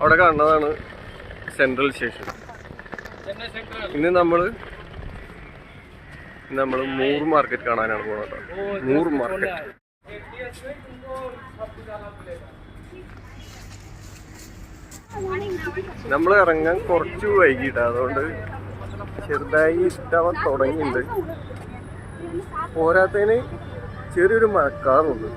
അവിടെ കാണുന്നതാണ് central station. ഇന്ന് നമ്മൾ മൂർ മാർക്കറ്റ് കാണാനാണ് പോകുന്നത്. മൂർ മാർക്കറ്റ് നമ്മൾ ഇറങ്ങാൻ കുറച്ച് വൈകിട്ടാണ്, അതുകൊണ്ട് ചെറുതായി ഇഷ്ടാവാൻ തുടങ്ങിയിട്ടുണ്ട്. പോരാത്തതിന് ചെറിയൊരു മഴക്കാറുണ്ട്.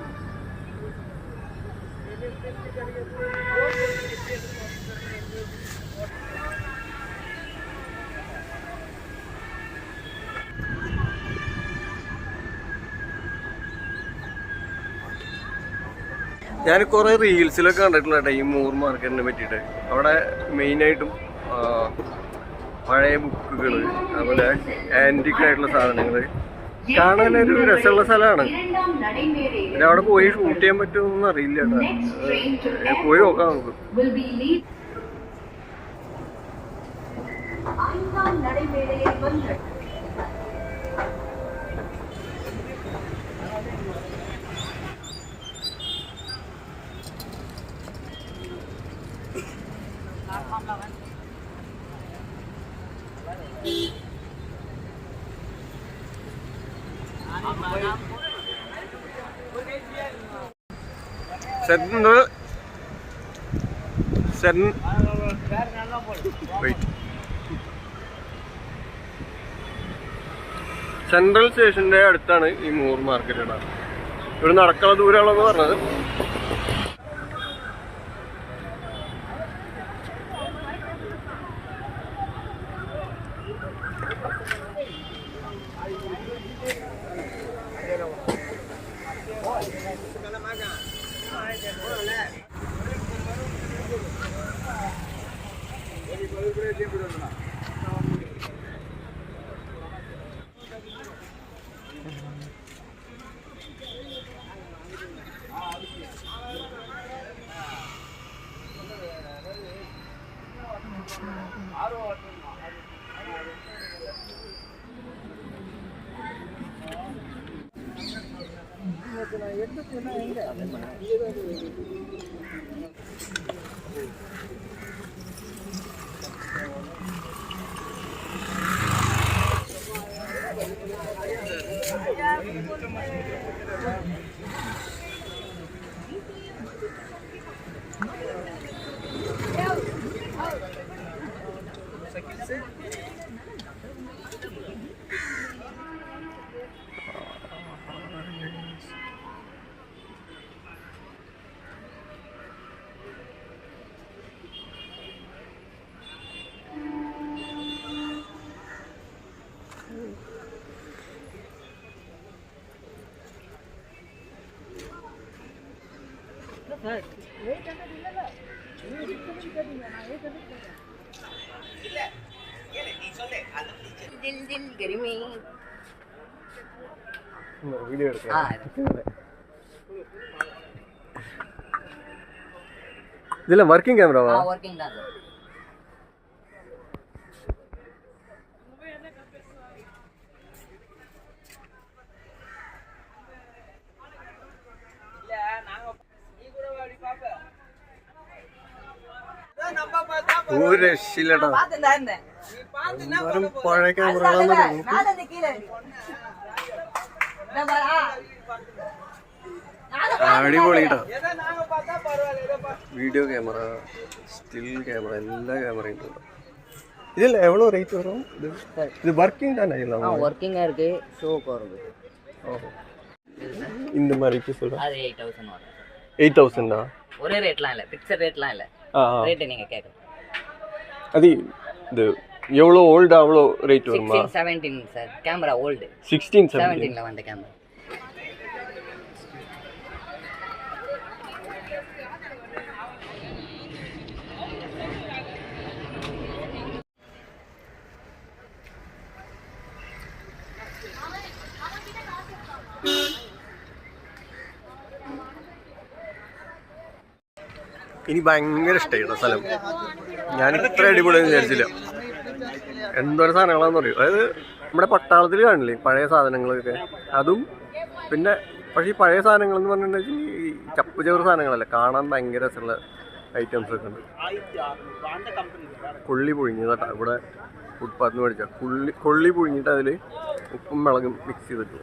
ഞാൻ കുറേ റീൽസിലൊക്കെ കണ്ടിട്ടുണ്ട് കേട്ടോ ഈ മൂർ മാർക്കറ്റിനെ പറ്റിയിട്ട്. അവിടെ മെയിനായിട്ടും പഴയ ബുക്കുകൾ, അതുപോലെ ആൻറ്റിക് ആയിട്ടുള്ള സാധനങ്ങൾ കാണാനൊരു രസമുള്ള സ്ഥലമാണ്. പിന്നെ അവിടെ പോയി ഷൂട്ട് ചെയ്യാൻ പറ്റുമെന്നൊന്നും അറിയില്ല കേട്ടോ. പോയി നോക്കാം നമുക്ക്. സെൻട്രൽ സ്റ്റേഷന്റെ അടുത്താണ് ഈ മൂർ മാർക്കറ്റ്. ഇവിടെ നടക്കാനുള്ള ദൂരമുള്ളതെന്ന് പറഞ്ഞത്. ഇതില്ല വർക്കിംഗ് ക്യാമറ. ഒരു രക്ഷയില്ലട്ടോ. പഴയ ക്യാമറ അടിപൊളിട്ടോ. വീഡിയോ ക്യാമറ, സ്റ്റിൽ ക്യാമറ, എല്ലാ ക്യാമറയും ഉണ്ട്. ഇതിൽ எவ்வளவு ரேட் வரும்? இது வர்க்கிங் தானே? இல்ல வர்க்கிங்கா இருக்கு, ஷோக்கு வருது. ஓஹோ, இந்த மாதிரிக்கு சொல்றேன். அது 8000 வரும். 8000 தான். ஒரே ரேட்லாம் இல்ல, ஃபிக்ஸட் ரேட்லாம் இல்ல. ரேட் நீங்க கேட்கணும். அது இது எவ்வளவு ஓல்ட் அவ்வளோ ரேட் வருமா? 16 17 சார். Camera volt. 16 17 ல வந்த கேமரா. ഇനി ഭയങ്കര ഇഷ്ടമായിട്ടോ സ്ഥലം. ഞാൻ ഇത്ര അടിപൊളിയെന്ന് വിചാരിച്ചില്ല. എന്തോരം സാധനങ്ങളാണെന്ന് പറയും. അതായത് നമ്മുടെ പട്ടാളത്തിൽ കാണില്ലേ പഴയ സാധനങ്ങളൊക്കെ, അതും പിന്നെ പക്ഷേ ഈ പഴയ സാധനങ്ങൾ എന്ന് പറഞ്ഞിട്ടുണ്ടെങ്കിൽ ഈ ചപ്പ് ചേറ് സാധനങ്ങളല്ല, കാണാൻ ഭയങ്കര രസമുള്ള ഐറ്റംസ് ഒക്കെ ഉണ്ട്. കൊള്ളി പുഴുങ്ങിയതാട്ടാ ഇവിടെ ഫുട്പാത്ത് നിന്ന് മേടിച്ചാൽ. കൊള്ളി പുഴുങ്ങിയിട്ട് അതിൽ ഉപ്പും മുളകും മിക്സ് ചെയ്തിട്ട്.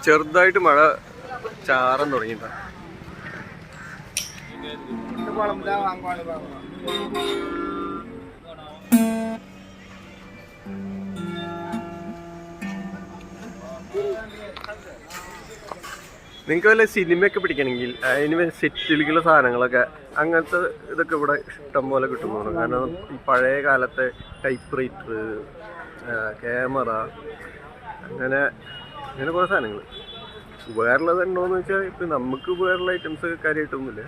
ചെറുതായിട്ട് മഴ ചാറാൻ തുടങ്ങിയിട്ടാ. നിങ്ങൾക്ക് വല്ല സിനിമയൊക്കെ പിടിക്കണമെങ്കിൽ അതിന് സെറ്റിലേക്കുള്ള സാധനങ്ങളൊക്കെ അങ്ങനത്തെ ഇതൊക്കെ ഇവിടെ ഇഷ്ടം പോലെ കിട്ടുന്നുണ്ട്. കാരണം ഈ പഴയ കാലത്തെ ടൈപ്പ് റൈറ്റർ, ക്യാമറ, അങ്ങനെ കുറേ സാധനങ്ങൾ. ഉപകാരമുള്ളത് ഉണ്ടോയെന്ന് വെച്ചാൽ ഇപ്പം നമുക്ക് ഉപകാരമുള്ള ഐറ്റംസ് കാര്യമായിട്ടൊന്നുമില്ല.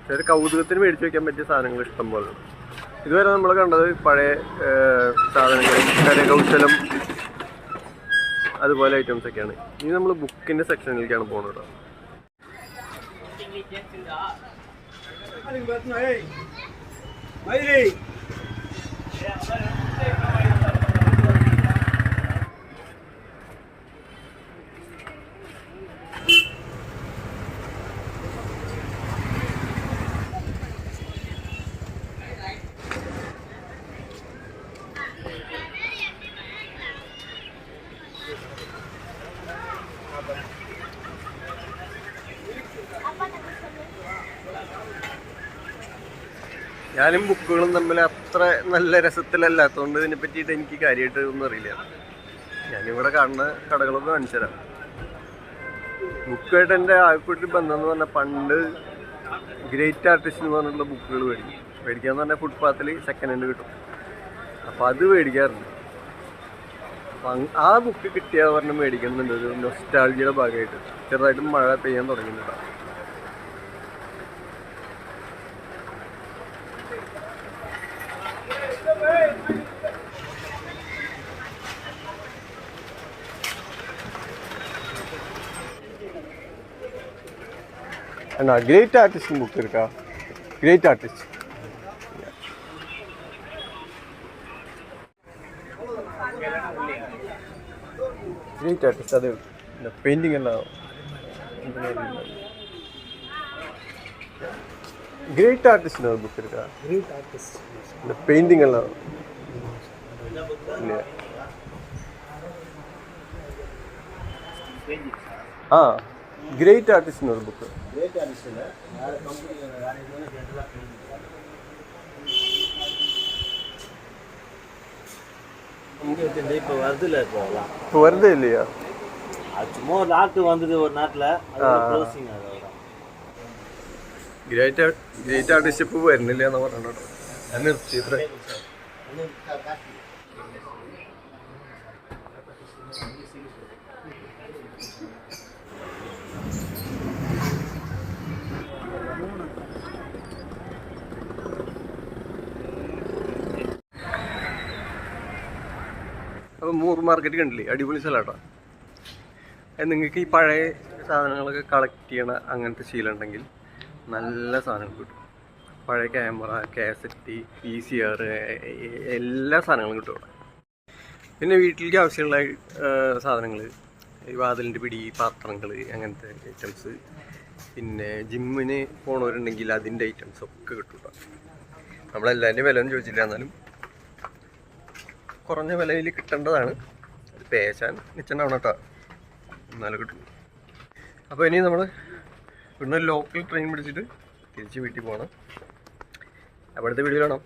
ചില കൗതുകത്തിന് മേടിച്ച് വയ്ക്കാൻ പറ്റിയ സാധനങ്ങൾ ഇഷ്ടം പോലെ ഉണ്ട്. ഇതുവരെ നമ്മൾ കണ്ടത് പഴയ സാധനങ്ങൾ, കരകൗശലം, അതുപോലെ ഐറ്റംസ് ഒക്കെയാണ്. ഇനി നമ്മൾ ബുക്കിൻ്റെ സെക്ഷനിലേക്കാണ് പോകുന്നത്. ഞാനും ബുക്കുകളും തമ്മിൽ അത്ര നല്ല രസത്തിലല്ലാത്തതുകൊണ്ട് ഇതിനെ പറ്റിയിട്ട് എനിക്ക് കാര്യമായിട്ട് ഒന്നും അറിയില്ല. ഞാനിവിടെ കാണുന്ന കടകളൊക്കെ കാണിച്ചു തരാം. ബുക്കായിട്ട് എൻ്റെ ആൾക്കൂട്ടി ബന്ധം എന്ന് പറഞ്ഞാൽ പണ്ട് ഗ്രേറ്റ് ആർട്ടിസ്റ്റ് എന്ന് പറഞ്ഞിട്ടുള്ള ബുക്കുകൾ മേടിക്കാന്ന് പറഞ്ഞാൽ ഫുട്പാത്തിൽ സെക്കൻഡ് ഹാൻഡ് കിട്ടും. അപ്പോൾ അത് മേടിക്കാറുണ്ട്. അപ്പം ആ ബുക്ക് കിട്ടിയാൽ പറഞ്ഞ് മേടിക്കുന്നുണ്ട്. ഒരു നൊസ്റ്റാൾജിയുടെ ഭാഗമായിട്ട്. ചെറുതായിട്ടും മഴ പെയ്യാൻ തുടങ്ങിയിട്ടുണ്ടാവും. அண்ணா கிரேட் ஆர்டிஸ்ட் புக் இருக்கா? கிரேட் ஆர்டிஸ்ட் கிரேட் ஆர்டிஸ்ட் அது இந்த பெயிண்டிங் எல்லாம் கிரேட் ஆர்டிஸ்ட்னு ஒரு புக் இருக்கா? கிரேட் ஆர்டிஸ்ட் இந்த பெயிண்டிங் எல்லாம் இல்லையா? ஆ கிரேட் ஆர்டிஸ்ட்னு ஒரு புக்கு. கிரேட் ஆர்டிஸ்ட் இல்லை, வேறு கம்பெனியில் வேறு எதுவும் ஜென்ரலாக பெயிண்டிங் இப்போ வருது இல்லை. இப்போ வருது இல்லையா? அது சும்மா ஒரு நாட்டு வந்தது ஒரு நாட்டில் க்ளோசிங். ഗ്രേറ്റ് ആർട്ടിസ്റ്റ് ഇപ്പോൾ വരുന്നില്ല എന്ന് പറഞ്ഞോ. ഞാൻ നിർത്തി ഇത്ര. അപ്പോൾ മൂർ മാർക്കറ്റ് കണ്ടില്ലേ, അടിപൊളി സ്ഥലമാട്ടോ. നിങ്ങൾക്ക് ഈ പഴയ സാധനങ്ങളൊക്കെ കളക്ട് ചെയ്യണ അങ്ങനത്തെ ശീലം ഉണ്ടെങ്കിൽ നല്ല സാധനങ്ങൾ കിട്ടും. പഴയ ക്യാമറ, കാസറ്റ്, VCR, എല്ലാ സാധനങ്ങളും കിട്ടും അവിടെ. പിന്നെ വീട്ടിലേക്ക് ആവശ്യമുള്ള സാധനങ്ങൾ, ഈ വാതിലിൻ്റെ പിടി, പാത്രങ്ങൾ, അങ്ങനത്തെ ഐറ്റംസ്. പിന്നെ ജിമ്മിന് പോണവരുണ്ടെങ്കിൽ അതിൻ്റെ ഐറ്റംസ് ഒക്കെ കിട്ടും കേട്ടോ. നമ്മളെല്ലാവരുടെയും വില ഒന്നും ചോദിച്ചില്ല, എന്നാലും കുറഞ്ഞ വിലയിൽ കിട്ടേണ്ടതാണ്. അത് പേശാൻ നിൽച്ചിട്ടുണ്ടാവണം കേട്ടോ, എന്നാലും കിട്ടും. അപ്പോൾ ഇനി നമ്മൾ ഇവിടുന്ന് ലോക്കൽ ട്രെയിൻ പിടിച്ചിട്ട് തിരിച്ച് വീട്ടിൽ പോകണം. അവിടുത്തെ വീഡിയോ കാണാം.